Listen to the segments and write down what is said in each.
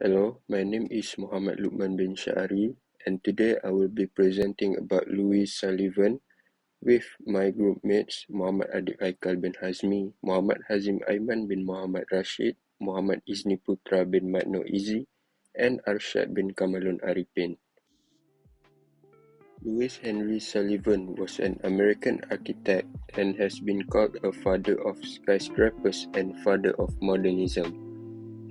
Hello, my name is Muhammad Lukman bin Syari, and today I will be presenting about Louis Sullivan with my group mates Muhammad Adib Haikal bin Hazmi, Muhammad Hazim Aiman bin Muhammad Rashid, Muhammad Izni Putra bin Matno Izi, and Arshad bin Kamalun Arifin. Louis Henry Sullivan was an American architect and has been called a father of skyscrapers and father of modernism.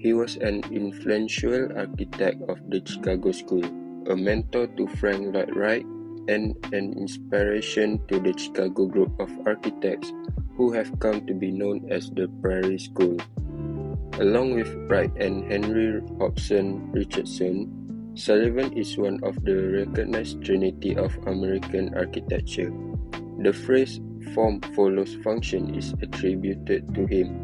He was an influential architect of the Chicago School, a mentor to Frank Lloyd Wright, and an inspiration to the Chicago group of architects who have come to be known as the Prairie School. Along with Wright and Henry Hobson Richardson, Sullivan is one of the recognized trinity of American architecture. The phrase "form follows function" is attributed to him,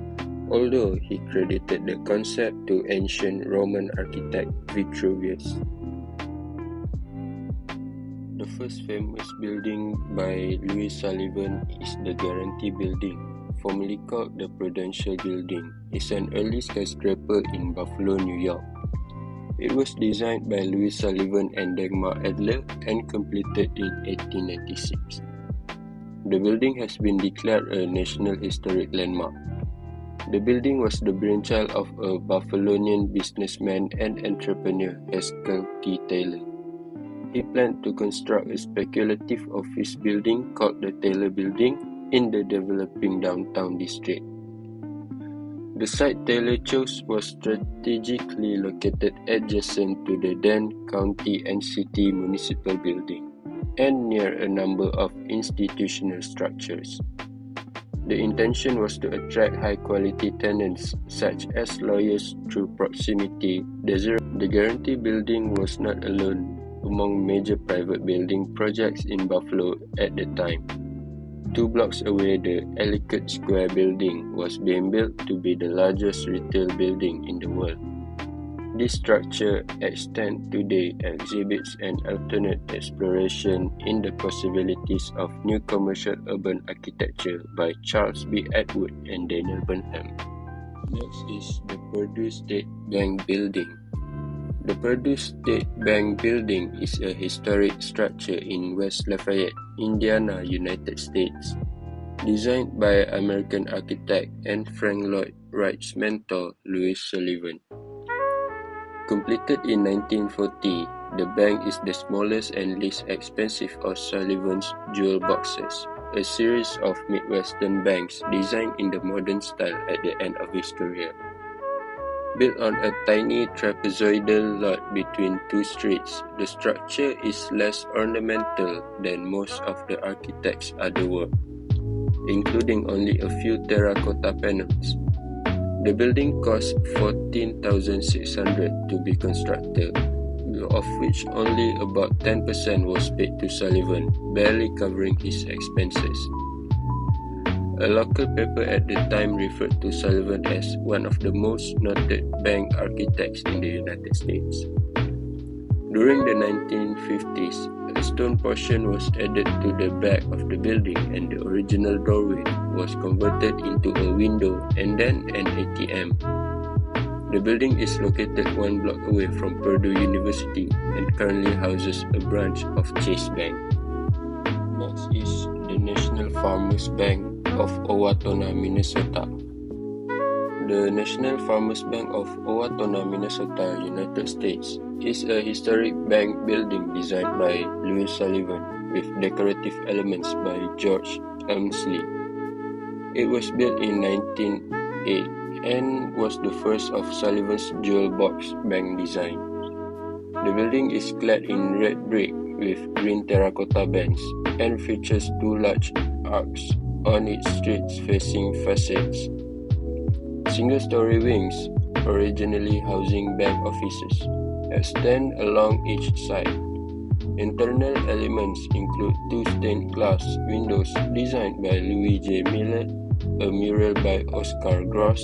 although he credited the concept to ancient Roman architect Vitruvius. The first famous building by Louis Sullivan is the Guarantee Building, formerly called the Prudential Building. It's an early skyscraper in Buffalo, New York. It was designed by Louis Sullivan and Dagmar Adler and completed in 1896. The building has been declared a National Historic Landmark. The building was the brainchild of a Buffalonian businessman and entrepreneur, Haskell T. Taylor. He planned to construct a speculative office building called the Taylor Building in the developing downtown district. The site Taylor chose was strategically located adjacent to the then county and city municipal building and near a number of institutional structures. The intention was to attract high-quality tenants such as lawyers through proximity. The Guarantee Building was not alone among major private building projects in Buffalo at the time. 2 blocks away, the Ellicott Square Building was being built to be the largest retail building in the world. This structure extant today exhibits an alternate exploration in the possibilities of new commercial urban architecture by Charles B. Atwood and Daniel Burnham. Next is the Purdue State Bank Building. The Purdue State Bank Building is a historic structure in West Lafayette, Indiana, United States. Designed by American architect and Frank Lloyd Wright's mentor, Louis Sullivan. Completed in 1940, the bank is the smallest and least expensive of Sullivan's jewel boxes, a series of Midwestern banks designed in the modern style at the end of his career. Built on a tiny trapezoidal lot between 2 streets, the structure is less ornamental than most of the architect's other work, including only a few terracotta panels. The building cost $14,600 to be constructed, of which only about 10% was paid to Sullivan, barely covering his expenses. A local paper at the time referred to Sullivan as one of the most noted bank architects in the United States. During the 1950s, a stone portion was added to the back of the building and the original doorway was converted into a window and then an ATM. The building is located 1 block away from Purdue University and currently houses a branch of Chase Bank. Next is the National Farmers Bank of Owatonna, Minnesota. The National Farmers Bank of Owatonna, Minnesota, United States is a historic bank building designed by Louis Sullivan with decorative elements by George Elmsley. It was built in 1908 and was the first of Sullivan's jewel box bank design. The building is clad in red brick with green terracotta bands and features 2 large arcs on its street-facing facades. Single-story wings, originally housing bank offices, extend along each side. Internal elements include 2 stained glass windows designed by Louis J. Millet, a mural by Oscar Gross,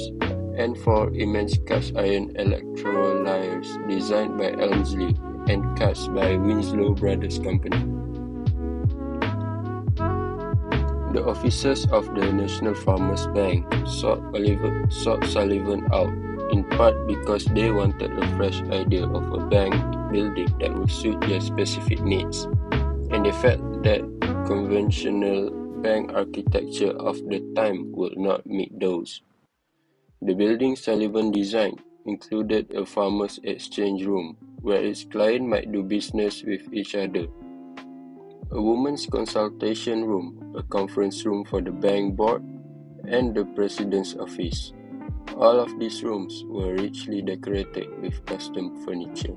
and 4 immense cast-iron electrolyers designed by Elmsley and cast by Winslow Brothers Company. The officers of the National Farmers Bank sought Sullivan out in part because they wanted a fresh idea of a bank building that would suit their specific needs, and they felt that conventional bank architecture of the time would not meet those. The building Sullivan designed included a farmers' exchange room, where its clients might do business with each other, a women's consultation room, a conference room for the bank board, and the president's office. All of these rooms were richly decorated with custom furniture.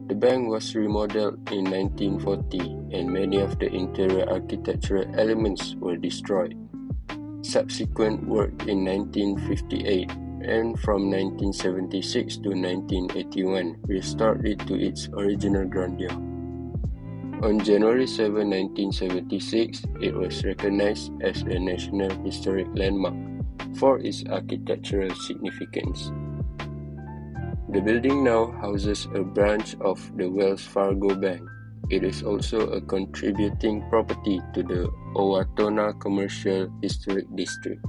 The bank was remodeled in 1940, and many of the interior architectural elements were destroyed. Subsequent work in 1958 and from 1976 to 1981 restored it to its original grandeur. On January 7, 1976, it was recognized as a National Historic Landmark for its architectural significance. The building now houses a branch of the Wells Fargo Bank. It is also a contributing property to the Owatonna Commercial Historic District.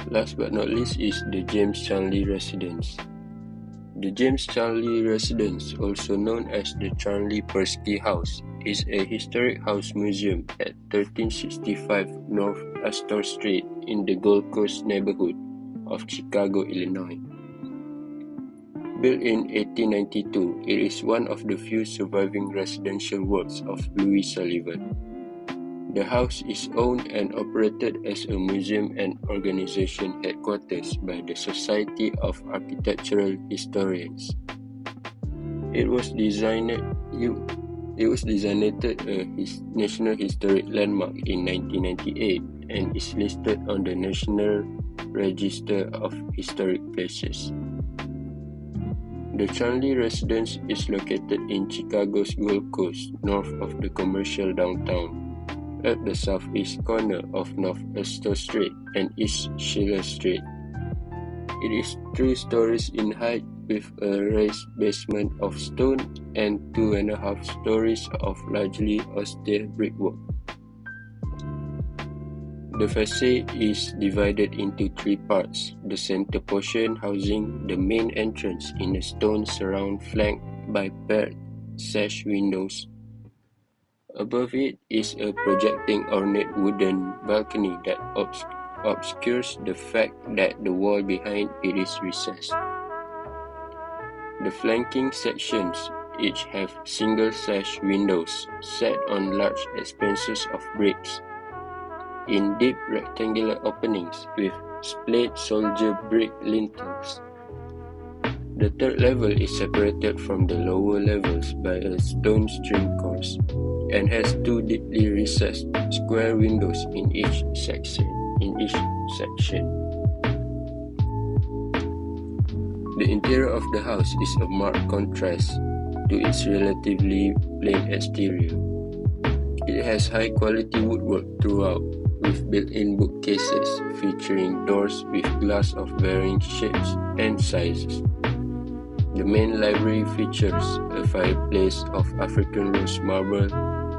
Last but not least is the James Chanley Residence. The James Chanley Residence, also known as the Chanley Persky House, is a historic house museum at 1365 North Astor Street in the Gold Coast neighborhood of Chicago, Illinois. Built in 1892, it is one of the few surviving residential works of Louis Sullivan. The house is owned and operated as a museum and organization headquarters by the Society of Architectural Historians. It was designated a National Historic Landmark in 1998 and is listed on the National Register of Historic Places. The Chanley Residence is located in Chicago's Gold Coast, north of the commercial downtown, at the southeast corner of North Astor Street and East Schiller Street. It is 3 stories in height with a raised basement of stone and 2.5 stories of largely austere brickwork. The facade is divided into 3 parts, the center portion housing the main entrance in a stone surround flanked by paired sash windows. Above it is a projecting ornate wooden balcony that obscures the fact that the wall behind it is recessed. The flanking sections each have single sash windows set on large expanses of bricks in deep rectangular openings with splayed soldier brick lintels. The third level is separated from the lower levels by a stone string course and has 2 deeply recessed square windows in each section. The interior of the house is a marked contrast to its relatively plain exterior. It has high-quality woodwork throughout, with built-in bookcases featuring doors with glass of varying shapes and sizes. The main library features a fireplace of African rose marble,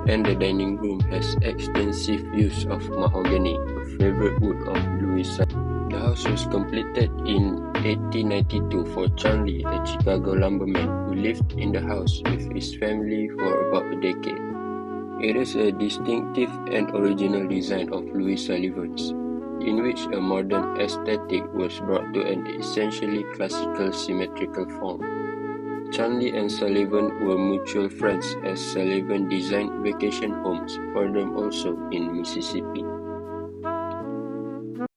and the dining room has extensive use of mahogany, a favorite wood of Louis Sullivan. The house was completed in 1892 for Chanley, a Chicago lumberman who lived in the house with his family for about a decade. It is a distinctive and original design of Louis Sullivan's, in which a modern aesthetic was brought to an essentially classical symmetrical form. Chanley and Sullivan were mutual friends as Sullivan designed vacation homes for them also in Mississippi.